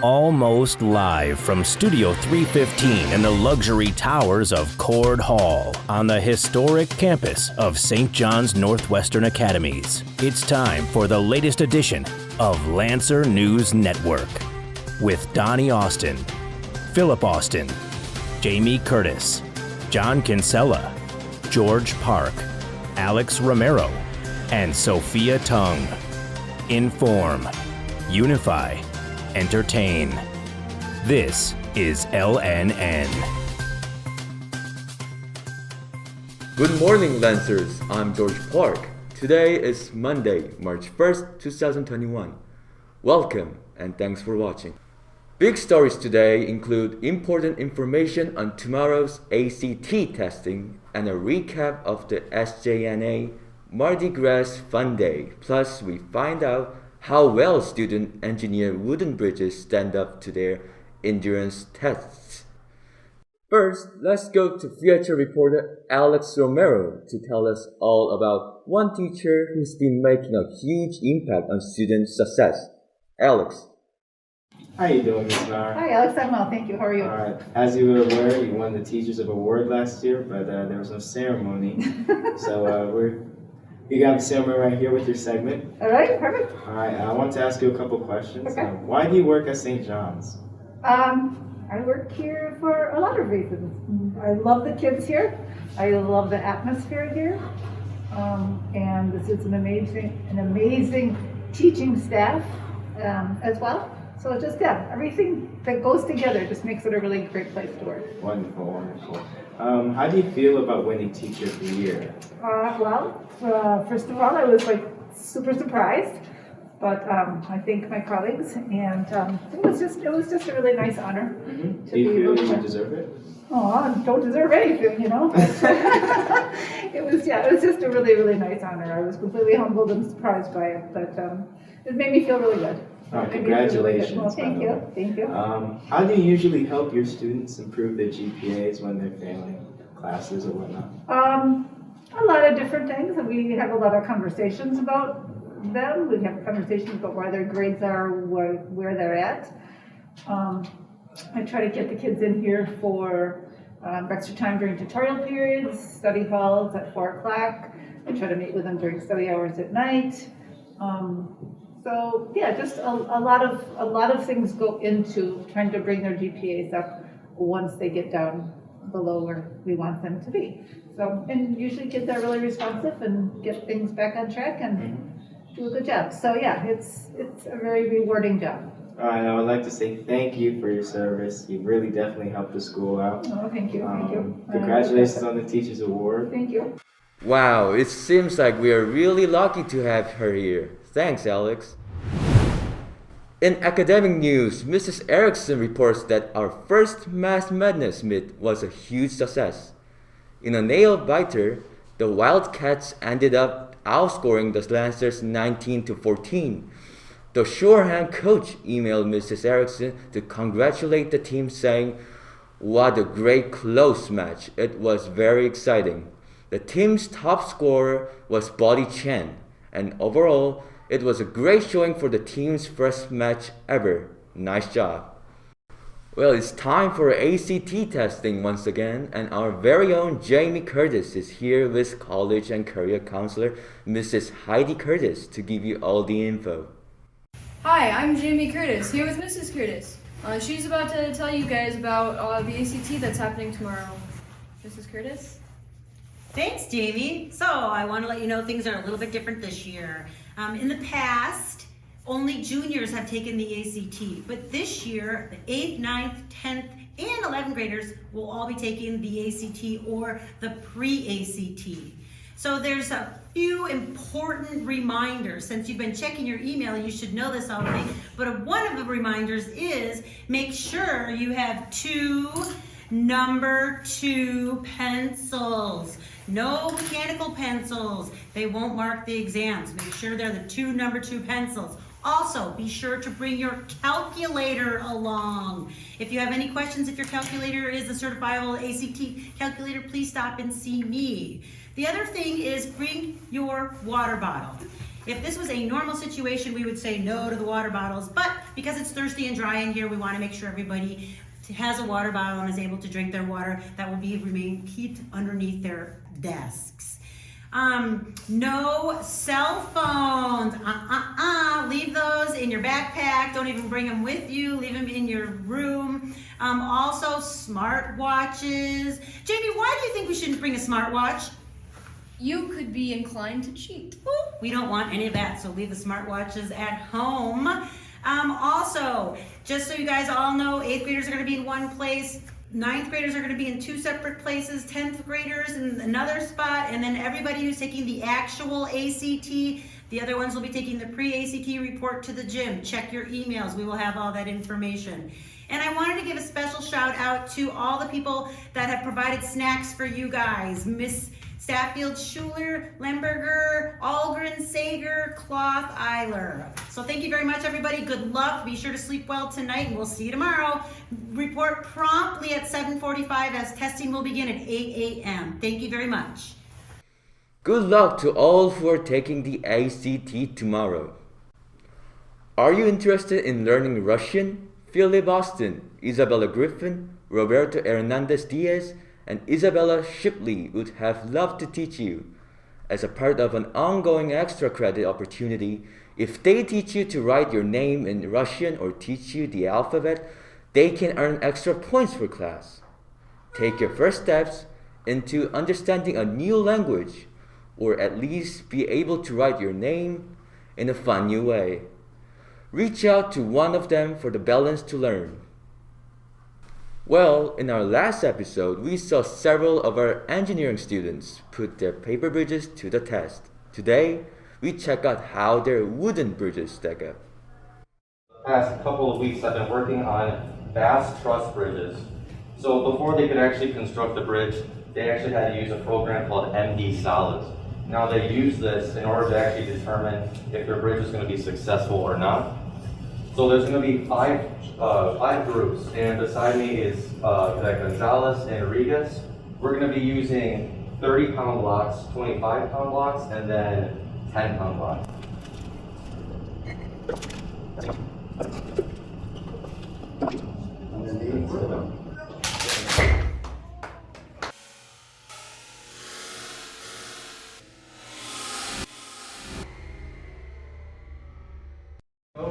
Almost live from Studio 315 in the luxury towers of Cord Hall on the historic campus of St. John's Northwestern Academies. It's time for the latest edition of Lancer News Network with Donnie Austin, Philip Austin, Jamie Curtis, John Kinsella, George Park, Alex Romero, and Sophia Tung. Inform, unify, entertain. This is LNN. Good morning, Lancers. I'm George Park. Today is Monday, March 1st, 2021. Welcome and thanks for watching. Big stories today include important information on tomorrow's ACT testing and a recap of the SJNA Mardi Gras Fun Day. Plus, we find out how well students engineer wooden bridges stand up to their endurance tests. First, let's go to theater reporter Alex Romero to tell us all about one teacher who's been making a huge impact on student success. Alex. How you doing, Ms. Nara? Hi, Alex. I'm well, thank you. How are you? All right. As you were aware, you won the Teachers of Award last year, but there was no ceremony. So you got the ceremony right here with your segment. All right, perfect. All right. I want to ask you a couple questions. Okay. Why do you work at St. John's? I work here for a lot of reasons. I love the kids here. I love the atmosphere here. And this is an amazing teaching staff as well. So just, everything that goes together just makes it a really great place to work. Wonderful, wonderful. How do you feel about winning Teacher of the Year? First of all, I was super surprised, but I thank my colleagues, and it was just a really nice honor. Mm-hmm. Do you feel you deserve it? Oh, I don't deserve anything, you know. It was just a really, really nice honor. I was completely humbled and surprised by it, but it made me feel really good. Oh, congratulations. Well, thank you. How do you usually help your students improve their GPAs when they're failing classes or whatnot? A lot of different things. We have a lot of conversations about them. We have conversations about why their grades are where they're at. I try to get the kids in here for extra time during tutorial periods, study halls at 4 o'clock. I try to meet with them during study hours at night. So just a lot of things go into trying to bring their GPAs up once they get down below where we want them to be. So, and usually kids are really responsive and get things back on track and do a good job. So it's a very rewarding job. All right, I would like to say thank you for your service. You really definitely helped the school out. Oh, thank you. Congratulations on the Teachers Award. Thank you. Wow, it seems like we are really lucky to have her here. Thanks, Alex. In academic news, Mrs. Erickson reports that our first Math Madness meet was a huge success. In a nail-biter, the Wildcats ended up outscoring the Lancers 19-14. The Shoreham coach emailed Mrs. Erickson to congratulate the team, saying, "What a great close match. It was very exciting." The team's top scorer was Buddy Chen, and overall, it was a great showing for the team's first match ever. Nice job. Well, it's time for ACT testing once again, and our very own Jamie Curtis is here with college and career counselor Mrs. Heidi Curtis to give you all the info. Hi, I'm Jamie Curtis, here with Mrs. Curtis. She's about to tell you guys about the ACT that's happening tomorrow. Mrs. Curtis? Thanks, Jamie. So I want to let you know things are a little bit different this year. In the past, only juniors have taken the ACT, but this year, the 8th, 9th, 10th, and 11th graders will all be taking the ACT or the pre-ACT. So there's a few important reminders. Since you've been checking your email, you should know this already, but one of the reminders is make sure you have 2 number 2 pencils. No mechanical pencils. They won't mark the exams. Make sure they're the 2 number 2 pencils. Also, be sure to bring your calculator along. If you have any questions, if your calculator is a certifiable ACT calculator, please stop and see me. The other thing is bring your water bottle. If this was a normal situation, we would say no to the water bottles, but because it's thirsty and dry in here, we want to make sure everybody has a water bottle and is able to drink their water that will remain heaped underneath their desks. No cell phones. Leave those in your backpack. Don't even bring them with you. Leave them in your room. Also, smart watches. Jamie, why do you think we shouldn't bring a smartwatch? You could be inclined to cheat. We don't want any of that, so leave the smartwatches at home. Also, just so you guys all know, 8th graders are going to be in one place. 9th graders are going to be in 2 separate places, 10th graders in another spot, and then everybody who's taking the actual ACT, the other ones will be taking the pre-ACT report to the gym. Check your emails. We will have all that information. And I wanted to give a special shout out to all the people that have provided snacks for you guys. Miss Stafffield, Schuler, Lemberger, Algren, Sager, Cloth, Eiler. So thank you very much, everybody. Good luck. Be sure to sleep well tonight, and we'll see you tomorrow. Report promptly at 7:45 as testing will begin at 8 a.m. Thank you very much. Good luck to all who are taking the ACT tomorrow. Are you interested in learning Russian? Philip Austin, Isabella Griffin, Roberto Hernandez Diaz, and Isabella Shipley would have loved to teach you. As a part of an ongoing extra credit opportunity, if they teach you to write your name in Russian or teach you the alphabet, they can earn extra points for class. Take your first steps into understanding a new language, or at least be able to write your name in a fun new way. Reach out to one of them for the balance to learn. Well, in our last episode, we saw several of our engineering students put their paper bridges to the test. Today, we check out how their wooden bridges stack up. The past couple of weeks, I've been working on vast truss bridges. So before they could actually construct the bridge, they actually had to use a program called MD Solids. Now they use this in order to actually determine if their bridge is going to be successful or not. So there's going to be five groups, and beside me is Gonzalez and Rigas. We're going to be using 30-pound blocks, 25-pound blocks, and then 10-pound blocks.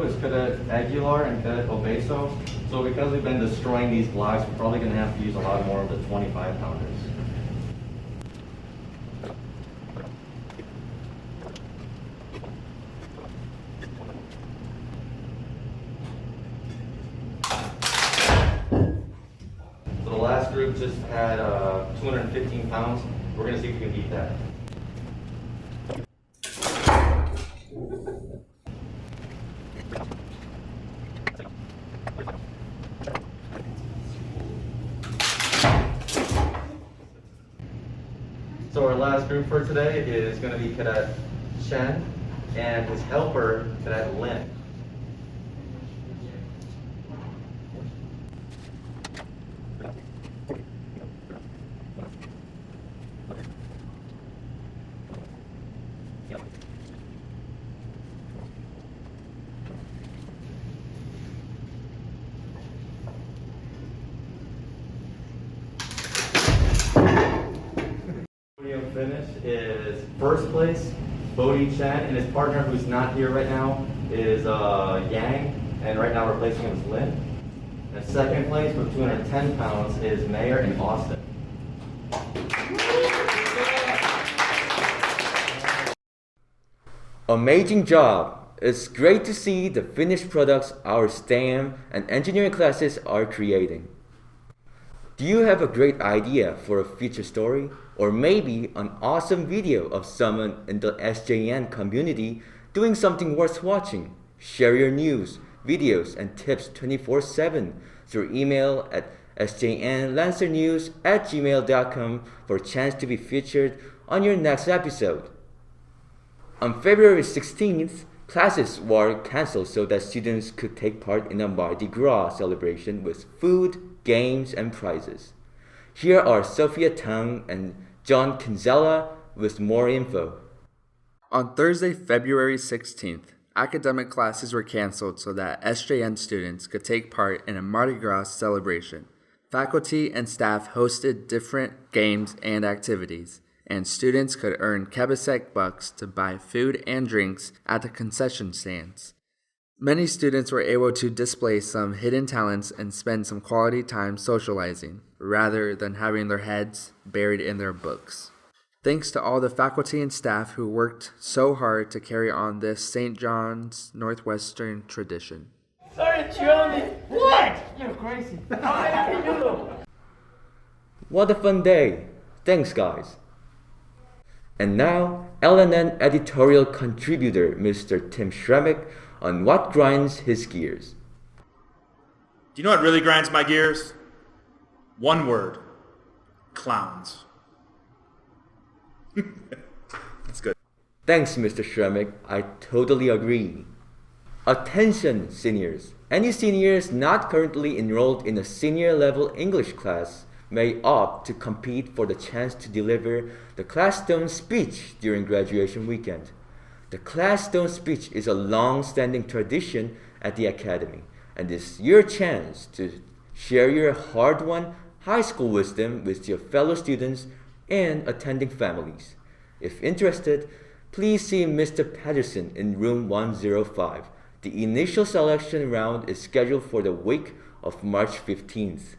Is Cadet Aguilar and Cadet Obeso. So because we've been destroying these blocks, we're probably going to have to use a lot more of the 25-pounders. So the last group just had 215 pounds. We're going to see if we can beat that. So our last group for today is going to be Cadet Chen and his helper, Cadet Lin. Finish is first place, Bodhi Chen, and his partner, who's not here right now, is Yang, and right now replacing him is Lin. And second place with 210 pounds is Mayer in Austin. Amazing job! It's great to see the finished products our STEM and engineering classes are creating. Do you have a great idea for a future story? Or maybe an awesome video of someone in the SJN community doing something worth watching? Share your news, videos, and tips 24/7 through email at sjnlancernews@gmail.com for a chance to be featured on your next episode. On February 16th, classes were cancelled so that students could take part in a Mardi Gras celebration with food, games, and prizes. Here are Sophia Tang and John Kinzella with more info. On Thursday, February 16th, academic classes were canceled so that SJN students could take part in a Mardi Gras celebration. Faculty and staff hosted different games and activities, and students could earn Quebec bucks to buy food and drinks at the concession stands. Many students were able to display some hidden talents and spend some quality time socializing, rather than having their heads buried in their books. Thanks to all the faculty and staff who worked so hard to carry on this St. John's Northwestern tradition. Sorry, Johnny. What? You're crazy. How many can you do? What a fun day. Thanks, guys. And now, LNN editorial contributor Mr. Tim Shremick on what grinds his gears. Do you know what really grinds my gears? One word. Clowns. That's good. Thanks, Mr. Shremick. I totally agree. Attention, seniors. Any seniors not currently enrolled in a senior level English class may opt to compete for the chance to deliver the Classstone speech during graduation weekend. The Classstone speech is a long-standing tradition at the Academy, and is your chance to share your hard-won high school wisdom with your fellow students and attending families. If interested, please see Mr. Patterson in room 105. The initial selection round is scheduled for the week of March 15th.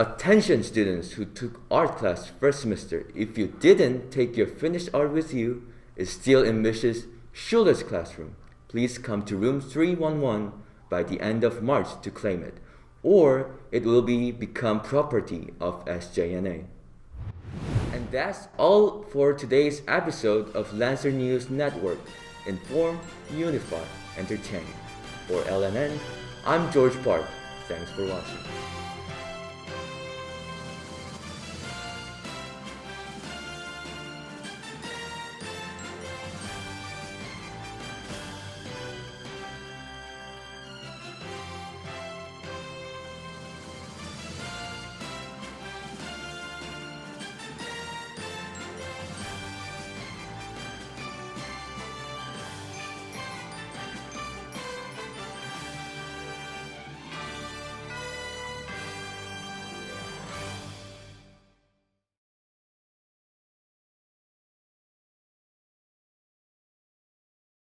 Attention students who took art class first semester, if you didn't take your finished art with you, it's still in Mrs. Schuller's classroom. Please come to room 311 by the end of March to claim it, or it will become property of SJNA. And that's all for today's episode of Lancer News Network. Inform, unify, entertain. For LNN, I'm George Park. Thanks for watching.